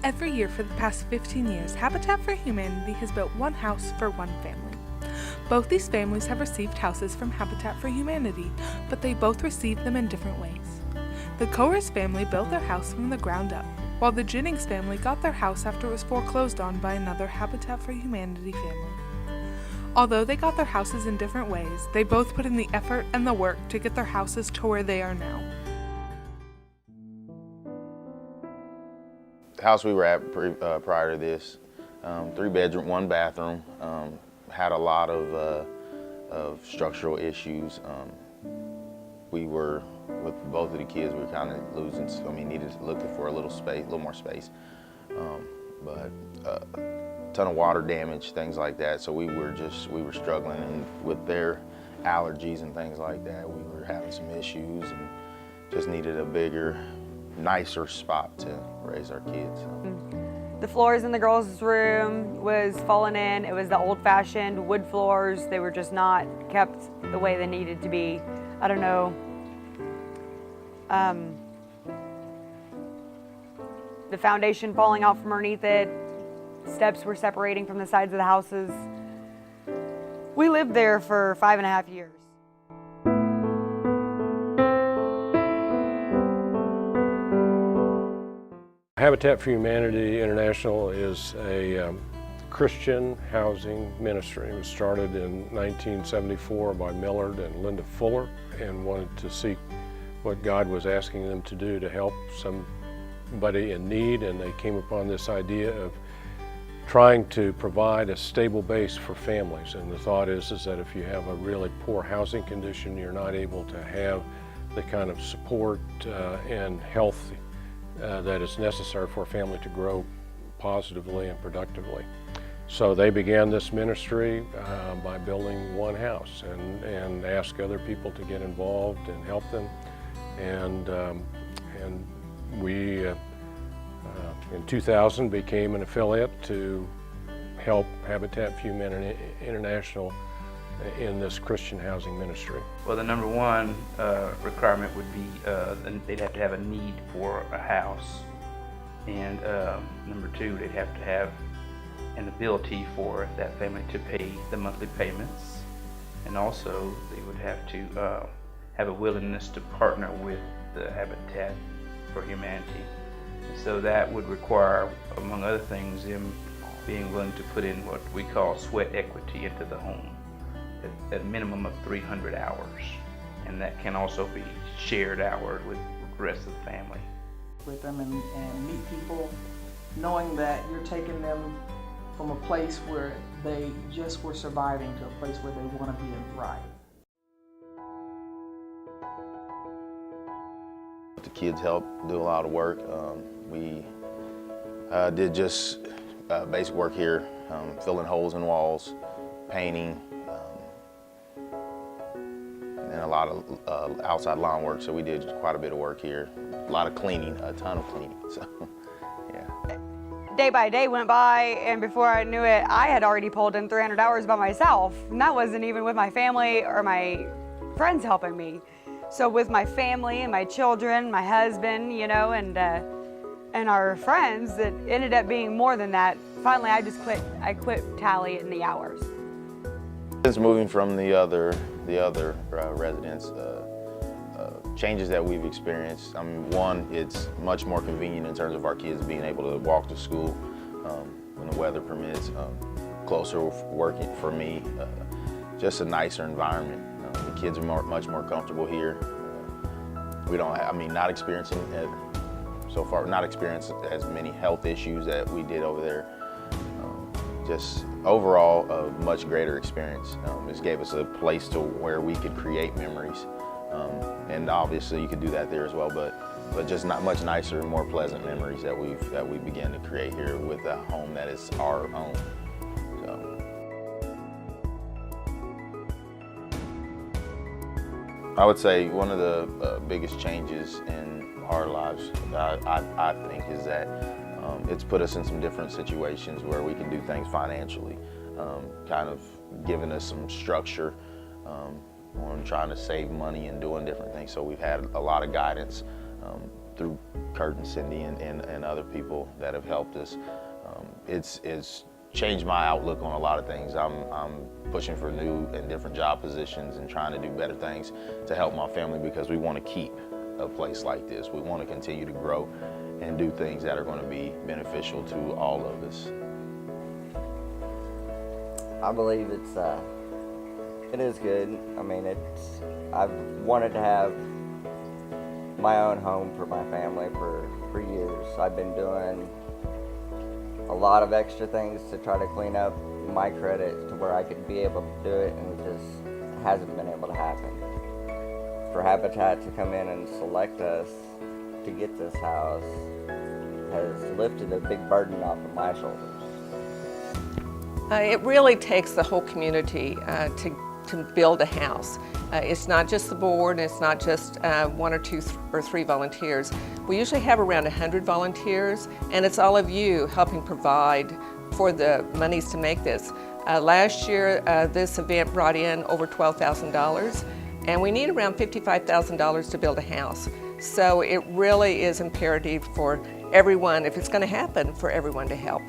Every year for the past 15 years, Habitat for Humanity has built one house for one family. Both these families have received houses from Habitat for Humanity, but they both received them in different ways. The Coers family built their house from the ground up, while the Jennings family got their house after it was foreclosed on by another Habitat for Humanity family. Although they got their houses in different ways, they both put in the effort and the work to get their houses to where they are now. The house we were at prior to this, 3-bedroom, 1-bathroom, had a lot of structural issues. We were, with both of the kids, we were kind of losing, needed to look for a little more space. But a ton of water damage, things like that. So we were struggling, and with their allergies and things like that, we were having some issues and just needed a bigger, nicer spot to raise our kids. The floors in the girls' room was falling in. It was the old-fashioned wood floors. They were just not kept the way they needed to be. I don't know. The foundation falling out from underneath it. Steps were separating from the sides of the houses. We lived there for 5.5 years. Habitat for Humanity International is a Christian housing ministry. It was started in 1974 by Millard and Linda Fuller, and wanted to seek what God was asking them to do to help somebody in need, and they came upon this idea of trying to provide a stable base for families. And the thought is that if you have a really poor housing condition, you're not able to have the kind of support and health that is necessary for a family to grow positively and productively. So they began this ministry by building one house and asked other people to get involved and help them. And we, in 2000, became an affiliate to help Habitat for Humanity International in this Christian housing ministry. Well, the number one requirement would be they'd have to have a need for a house, and number two, they'd have to have an ability for that family to pay the monthly payments, and also they would have to have a willingness to partner with the Habitat for Humanity. So that would require, among other things, them being willing to put in what we call sweat equity into the home, at a minimum of 300 hours, and that can also be shared hours with the rest of the family. With them and meet people, knowing that you're taking them from a place where they just were surviving to a place where they want to be and thrive. The kids helped do a lot of work. We did just basic work here, filling holes in walls, painting, and a lot of outside lawn work, so we did quite a bit of work here. A lot of cleaning, a ton of cleaning, so yeah. Day by day went by, and before I knew it, I had already pulled in 300 hours by myself, and that wasn't even with my family or my friends helping me. So with my family and my children, my husband, you know, and our friends, it ended up being more than that. Finally, I quit tallying the hours. Since moving from the other residents, changes that we've experienced. One, it's much more convenient in terms of our kids being able to walk to school when the weather permits. Closer working for me, just a nicer environment. The kids are much more comfortable here. We don't, not experiencing so far, not experienced as many health issues that we did over there. Just overall, a much greater experience. This gave us a place to where we could create memories, and obviously you could do that there as well. But just not much nicer, more pleasant memories that we began to create here with a home that is our own. So. I would say one of the biggest changes in our lives, I think, is that it's put us in some different situations where we can do things financially, kind of giving us some structure on trying to save money and doing different things. So we've had a lot of guidance through Kurt and Cindy and other people that have helped us. It's changed my outlook on a lot of things. I'm pushing for new and different job positions and trying to do better things to help my family because we want to keep a place like this. We want to continue to grow and do things that are going to be beneficial to all of us. I believe it is good. I mean, I've wanted to have my own home for my family for years. I've been doing a lot of extra things to try to clean up my credit to where I could be able to do it, and it just hasn't been able to happen. For Habitat to come in and select us to get this house has lifted a big burden off of my shoulders. It really takes the whole community to build a house. It's not just the board, it's not just 1 or 2 or 3 volunteers. We usually have around 100 volunteers, and it's all of you helping provide for the monies to make this. Last year, this event brought in over $12,000, and we need around $55,000 to build a house. So it really is imperative for everyone, if it's going to happen, for everyone to help.